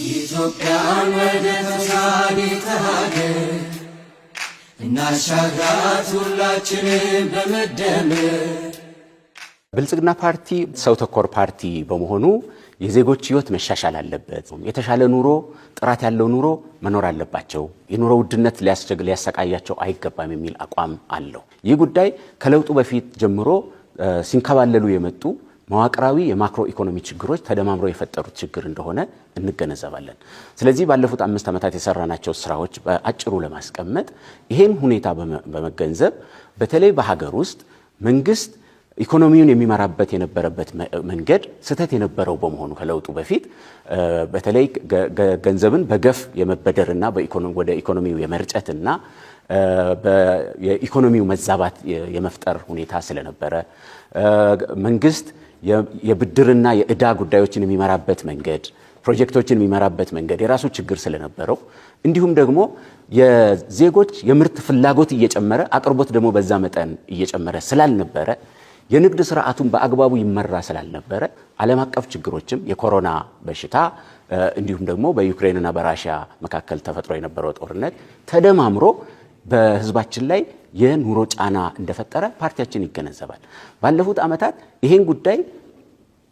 ኢትዮጵያን ወደ ተሻለ ሀገር እናሻግራት ሁላችንም በመደመር። ብልጽግና ፓርቲ ሰው ተኮር ፓርቲ በመሆኑ የዜጎች ህይወት መሻሻል አለበት። የተሻለ ኑሮ፣ ጥራት ያለው ኑሮ መኖር አለባቸው። የኑሮ ውድነት ሊያሰቃያቸው አይገባም የሚል አቋም አለው። ይህ ጉዳይ ከለውጡ በፊት ጀምሮ ሲንከባለሉ የመጡ መዋቅራዊ የማክሮ ኢኮኖሚ ችግሮች ተደማምረው የፈጠሩት ችግር እንደሆነ እንገነዘባለን። ስለዚህ ባለፉት 5 ዓመታት የሰራናቸው ስራዎች በአጭሩ ለማስቀመጥ ይሄን ሁኔታ በመገንዘብ በተለይ በሀገር ውስጥ መንግስት ኢኮኖሚውን የሚመራበት የነበረበት መንገድ ስህተት የነበረው በመሆኑ ከለውጡ በፊት በተለይ ገንዘብን በገፍ የመበደርና ወደ ኢኮኖሚው የመርጨትና የኢኮኖሚው መዛባት የመፍጠር ሁኔታ ስለነበረ መንግስት የብድርና የዕዳ ጉዳዮችን የሚመራበት መንገድ፣ ፕሮጀክቶችን የሚመራበት መንገድ የራሱ ችግር ስለነበረው እንዲሁም ደግሞ የዜጎች የምርት ፍላጎት እየጨመረ አቅርቦት ደግሞ በዛ መጠን እየጨመረ ስላልነበረ የንግድ ስርዓቱን በአግባቡ ይመራ ስላልነበረ ዓለም አቀፍ ችግሮችም የኮሮና በሽታ እንዲሁም ደግሞ በዩክሬንና በራሺያ መካከል ተፈጥሮ የነበረው ጦርነት ተደማምሮ በህዝባችን ላይ የኑሮ ጫና እንደፈጠረ ፓርቲያችን ይገነዘባል። ባለፉት ዓመታት ይሄን ጉዳይ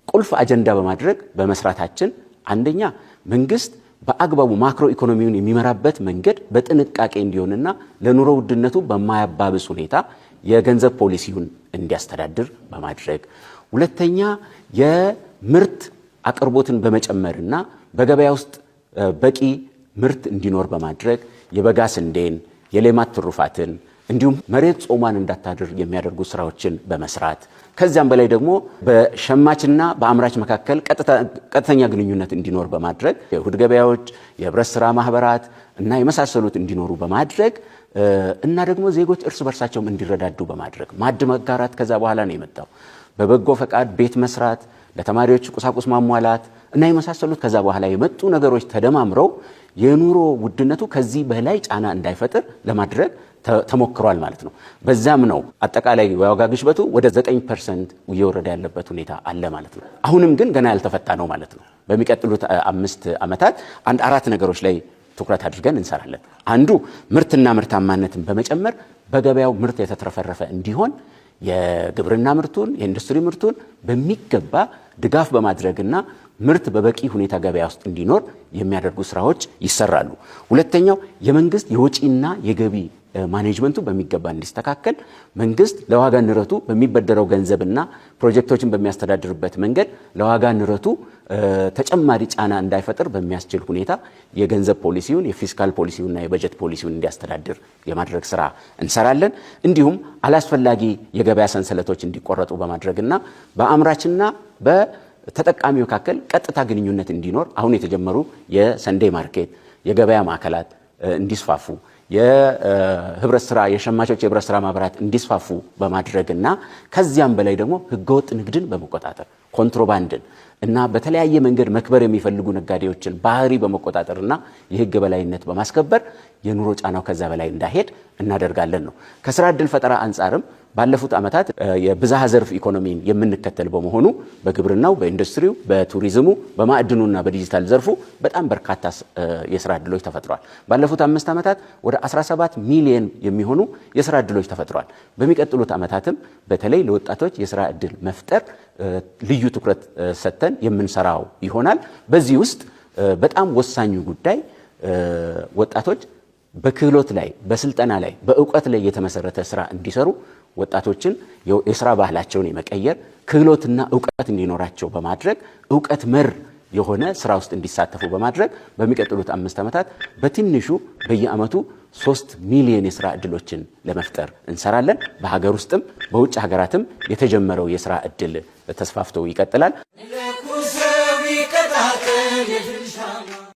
ቁልፍ አጀንዳ በማድረግ በመስራታችን አንደኛ መንግስት በአግባቡ ማክሮ ኢኮኖሚውን የሚመራበት መንገድ በጥንቃቄ እንዲሆንና ለኑሮ ውድነቱ በማያባብስ ሁኔታ የገንዘብ ፖሊሲውን እንዲያስተዳድር በማድረግ ሁለተኛ የምርት አቅርቦትን በመጨመርና በገበያ ውስጥ በቂ ምርት እንዲኖር በማድረግ የበጋ ስንዴን የሌማት ትሩፋትን እንዲሁም መሬት ጾሟን እንዳታድር የሚያደርጉ ስራዎችን በመስራት ከዚያም በላይ ደግሞ በሸማችና በአምራች መካከል ቀጥተኛ ግንኙነት እንዲኖር በማድረግ የእሁድ ገበያዎች፣ የህብረት ስራ ማህበራት እና የመሳሰሉት እንዲኖሩ በማድረግ እና ደግሞ ዜጎች እርስ በርሳቸውም እንዲረዳዱ በማድረግ ማዕድ መጋራት ከዛ በኋላ ነው የመጣው። በበጎ ፈቃድ ቤት መስራት፣ ለተማሪዎች ቁሳቁስ ማሟላት እና የመሳሰሉት ከዛ በኋላ የመጡ ነገሮች ተደማምረው የኑሮ ውድነቱ ከዚህ በላይ ጫና እንዳይፈጥር ለማድረግ ተሞክሯል ማለት ነው። በዛም ነው አጠቃላይ የዋጋ ግሽበቱ ወደ 9% እየወረደ ያለበት ሁኔታ አለ ማለት ነው። አሁንም ግን ገና ያልተፈታ ነው ማለት ነው። በሚቀጥሉት 5 ዓመታት 4 ነገሮች ላይ ትኩረት አድርገን እንሰራለን። አንዱ ምርትና ምርታማነትን በመጨመር በገበያው ምርት የተትረፈረፈ እንዲሆን የግብርና ምርቱን የኢንዱስትሪ ምርቱን በሚገባ ድጋፍ በማድረግና ምርት በበቂ ሁኔታ ገበያ ውስጥ እንዲኖር የሚያደርጉ ስራዎች ይሰራሉ። ሁለተኛው የመንግስት የወጪና የገቢ ማኔጅመንቱ በሚገባ እንዲስተካከል መንግስት ለዋጋ ንረቱ በሚበደረው ገንዘብና ፕሮጀክቶችን በሚያስተዳድርበት መንገድ ለዋጋ ንረቱ ተጨማሪ ጫና እንዳይፈጥር በሚያስችል ሁኔታ የገንዘብ ፖሊሲውን የፊስካል ፖሊሲውንና የበጀት ፖሊሲውን እንዲያስተዳድር የማድረግ ስራ እንሰራለን። እንዲሁም አላስፈላጊ የገበያ ሰንሰለቶች እንዲቆረጡ በማድረግና በአምራችና በተጠቃሚ መካከል ቀጥታ ግንኙነት እንዲኖር አሁን የተጀመሩ የሰንዴ ማርኬት የገበያ ማዕከላት እንዲስፋፉ የህብረት ስራ የሸማቾች የህብረት ስራ ማህበራት እንዲስፋፉ በማድረግና ከዚያም በላይ ደግሞ ህገወጥ ንግድን በመቆጣጠር ኮንትሮባንድን እና በተለያየ መንገድ መክበር የሚፈልጉ ነጋዴዎችን ባህሪ በመቆጣጠርና የህግ በላይነት በማስከበር የኑሮ ጫናው ከዛ በላይ እንዳይሄድ እናደርጋለን ነው። ከስራ ዕድል ፈጠራ አንጻርም ባለፉት ዓመታት የብዝሃ ዘርፍ ኢኮኖሚን የምንከተል በመሆኑ በግብርናው፣ በኢንዱስትሪው፣ በቱሪዝሙ፣ በማዕድኑና በዲጂታል ዘርፉ በጣም በርካታ የስራ ዕድሎች ተፈጥረዋል። ባለፉት 5 ዓመታት ወደ 17 ሚሊዮን የሚሆኑ የስራ ዕድሎች ተፈጥረዋል። በሚቀጥሉት ዓመታትም በተለይ ለወጣቶች የስራ ዕድል መፍጠር ልዩ ትኩረት ሰጥተን የምንሰራው ይሆናል። በዚህ ውስጥ በጣም ወሳኙ ጉዳይ ወጣቶች በክህሎት ላይ፣ በስልጠና ላይ፣ በእውቀት ላይ የተመሰረተ ስራ እንዲሰሩ ወጣቶችን የስራ ባህላቸውን የመቀየር ክህሎትና እውቀት እንዲኖራቸው በማድረግ እውቀት መር የሆነ ስራ ውስጥ እንዲሳተፉ በማድረግ በሚቀጥሉት 5 ዓመታት በትንሹ በየዓመቱ 3 ሚሊዮን የስራ ዕድሎችን ለመፍጠር እንሰራለን። በሀገር ውስጥም በውጭ ሀገራትም የተጀመረው የስራ ዕድል ተስፋፍቶ ይቀጥላል።